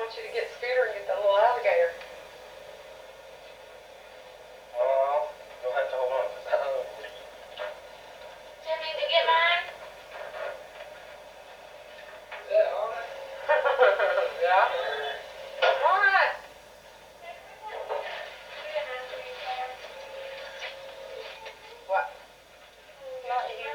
want you to get Scooter and get the little alligator. Oh, you'll have to hold on. Tell me to get mine? Yeah, all right. Yeah? All right. What? Not you.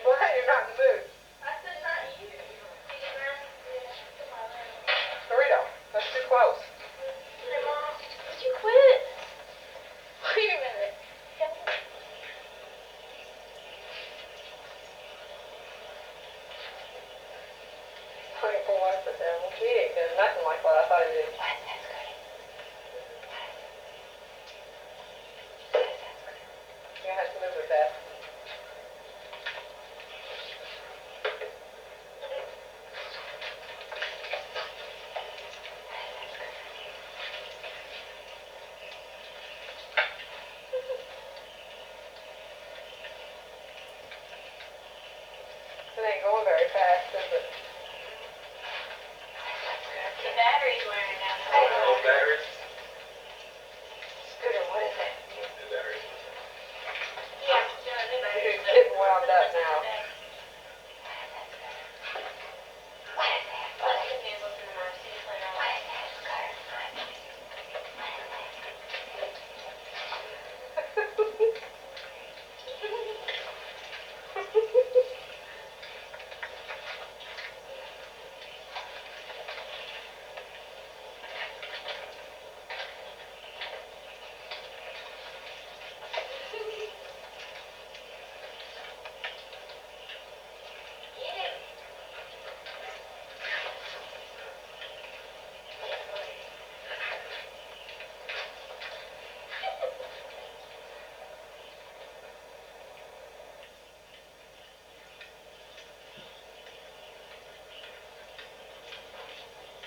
What? You're not in the mood. I said not you. Did you get mine? Burrito. That's too close. Hey, Mom. Would you quit? Wait a minute. Honey, poor wife, but he ain't doing nothing like what I thought he did. What? That's good. You have to live with that. It ain't going very fast, is it? The battery's wearing out. Old batteries? Scooter, what is it? New batteries. Yeah, no, the battery's You're getting wound up now. What is that? Let's get the look in the mouth. See if I know. What is that?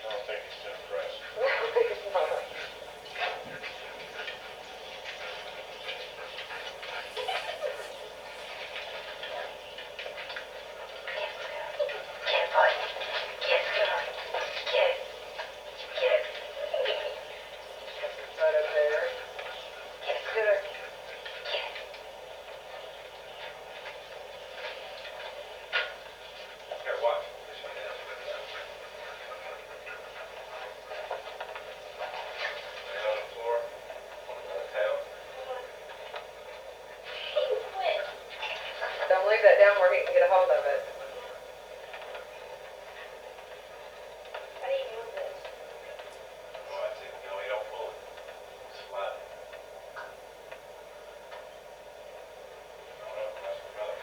I don't think he's impressed. It's not. Right over there. Scooter. Here, watch. This one down. Lay on the floor. On the tail. Quit. Don't leave that down where he can get a hold of it. How do you move this? Oh, that's it. No, you don't pull it. Slide it. Oh, that's the brother.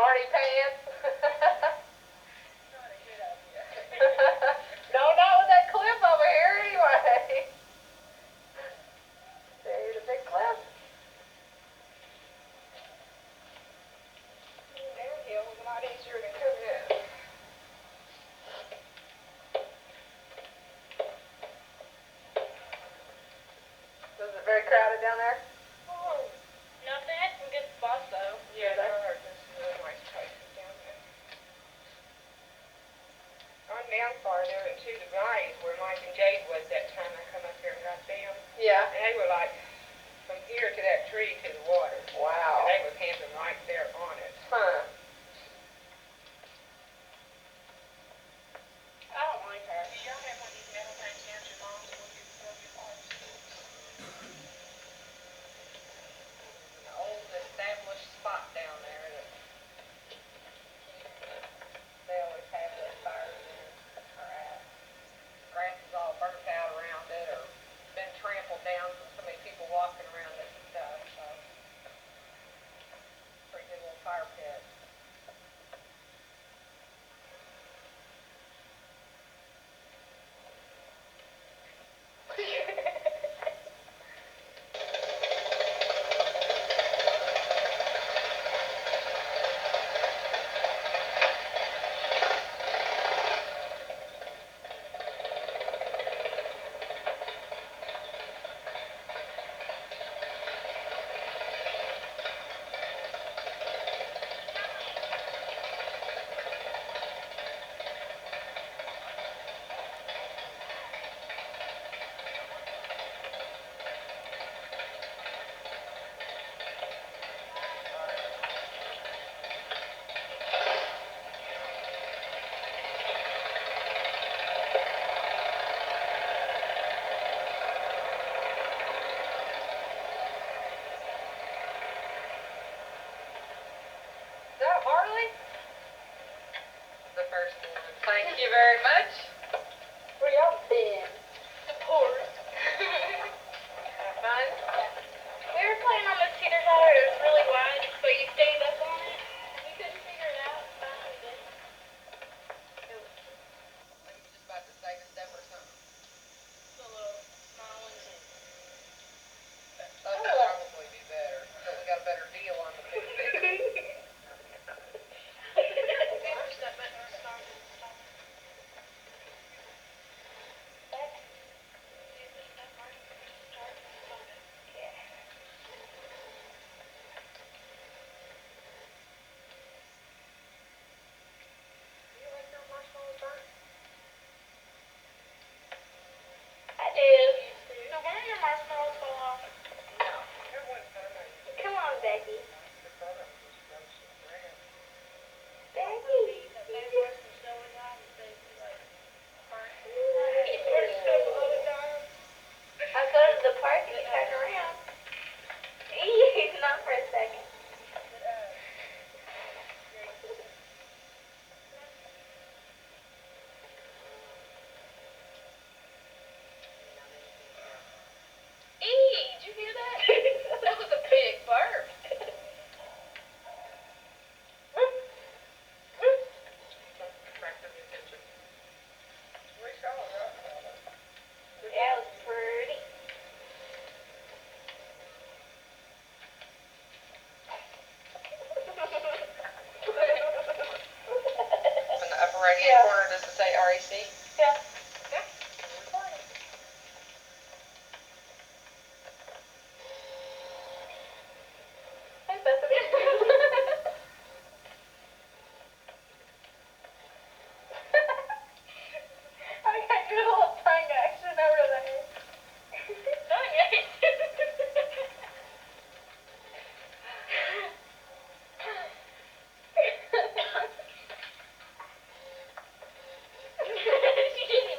smarty pants. Not a good idea. No, not with that clip over here anyway. See the big clip? Downhill was a lot easier than coming up. Was it very crowded down there? Oh, no, they had some good spots though. Yeah, there are just really nice places down there. On down far there into the valleys where Mike and Jade was that time I come up here and got them. Yeah. And they were like from here to that tree to the water. Wow. And they were camping right there on it. Huh. I don't like her. Do y'all have one of these metal things down at your mom's when you throw your parts? An old established spot down there that they always have those fires in or at. Grass is all burnt out around it or been trampled down from so many people walking around it and stuff, so. Pretty good little fire pit. Is that Harley? The first one. Thank you very much. Where y'all been? The pores. Have fun? We were playing on the cedar tower. It was really wide, so you stand up on it. We couldn't figure it out. Finally did. It was Like you're just about to save a step or something. the little small ones. That would probably be better. But we got a better deal on the big big. Push that button or start it. Stop it. Back. See if this stuff works. Start. Stop it. Yeah. Do you like your marshmallows burnt? I do. So when are your marshmallows fall off? No. Come on, Becky. Becky. I go to the park and you turn around. Not for a second. Did you hear that? That was a big burp. That was pretty. In the upper right hand corner, does it say REC? Yeah. Hey, Bethany. I got your little tongue action over there. Tongue action. She didn't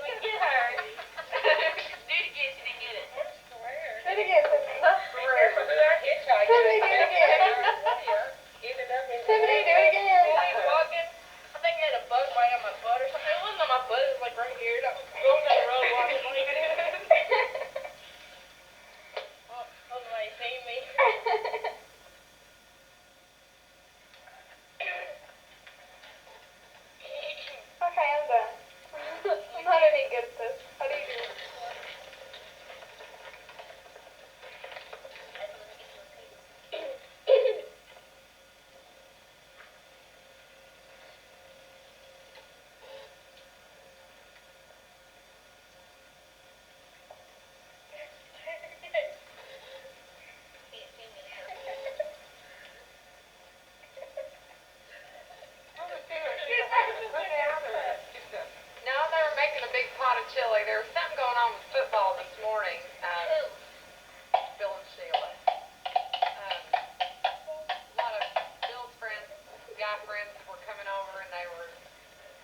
were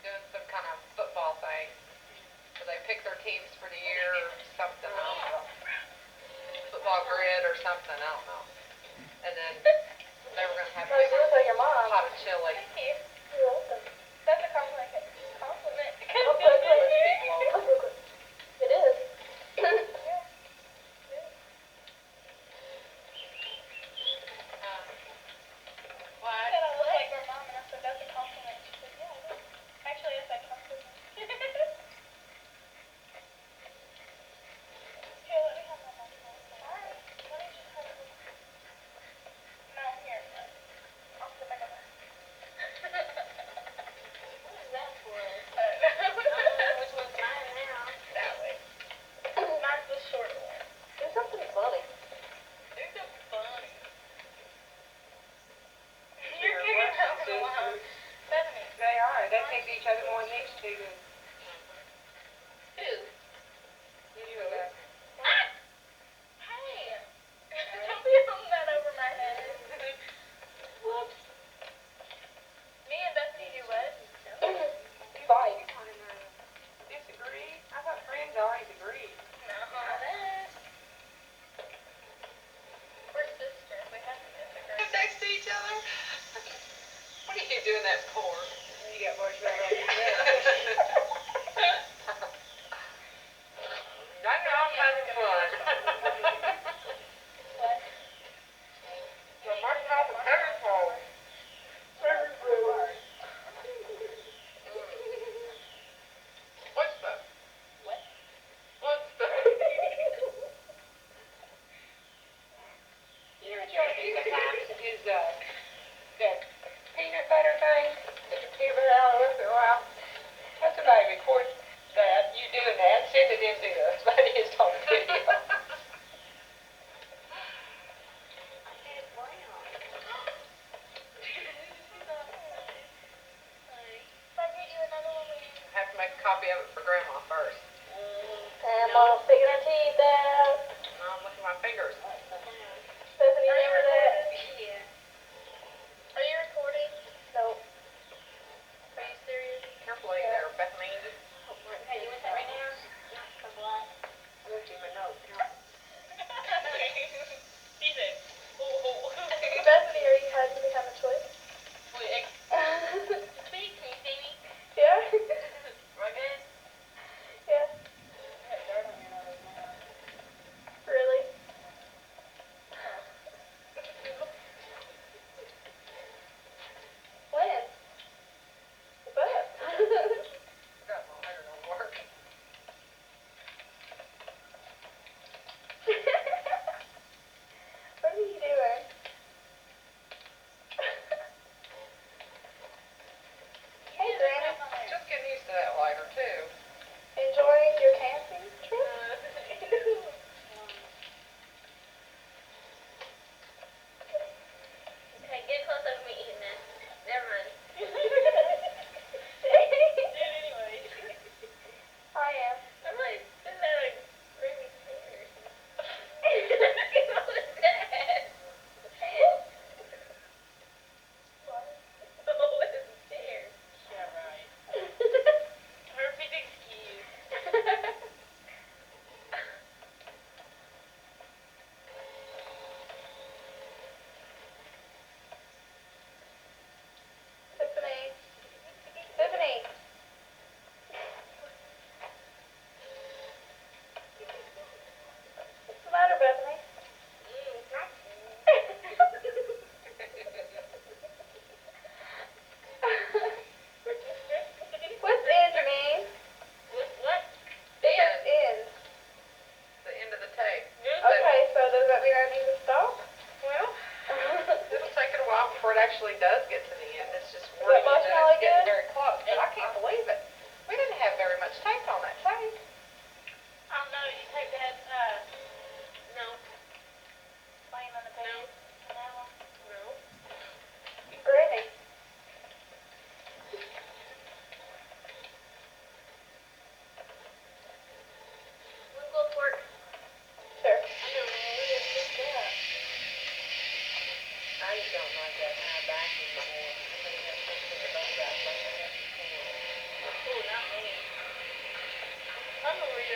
doing some kind of football thing. So they picked their teams for the year or something, I don't know. Football grid or something, I don't know. And then they were gonna have a big like your mom. pot of chili. Thank you. You're welcome. That's a compliment. Compliment. It is. What? I said I look like my mom, and I said that's a compliment. She said, yeah, it is. Actually, I said compliment. Here, let me have my mom. Alright. Let me just have a no, here. I'll put it back over. What is that for? I don't know. Which one's mine now? That way. Mine's the short one. Do something funny. Do something funny. You're You're kicking what? out the line. Bethany. They are, they think each other more than these two do. Who? You and that. Hey! Don't be holding that over my head. Whoops. Me and Bethany do what? Fight. Disagree? I thought friends always agreed. No. We're sisters. We have to disagree. Next to each other? What are you doing that for? You got marshmallow on your I know, I'm having fun. What? The marshmallow is very cold. Very cold. What's that? What? What's that? You know what you ought to do sometimes is, that peanut butter thing, take the peanut butter out once in a while. Have somebody record that, you doing that, send it into the funniest home video. If I get you another one, will you? Have to make a copy of it for Grandma first. Grandma sticking her teeth out. No, look at my fingers. Bethany, Are you remember that? recording? Yeah. Are you recording? Nope. Are you serious? Carefully there, Bethany. Hey, you want that right now? No, for what? I looked in my notes. She said, oh. Bethany, are you having to have a choice? Speak, can you see me? Yeah. Right in? Yeah. Really?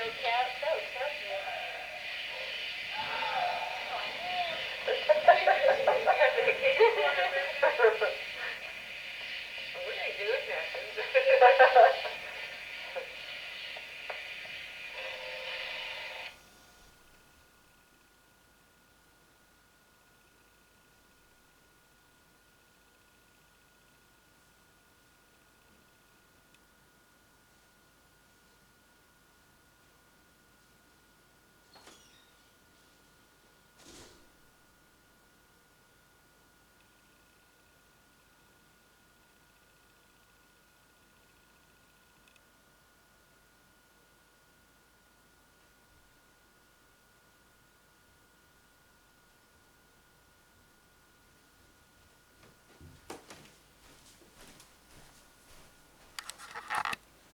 3-year-old cat. That was perfect. We ain't doing nothing.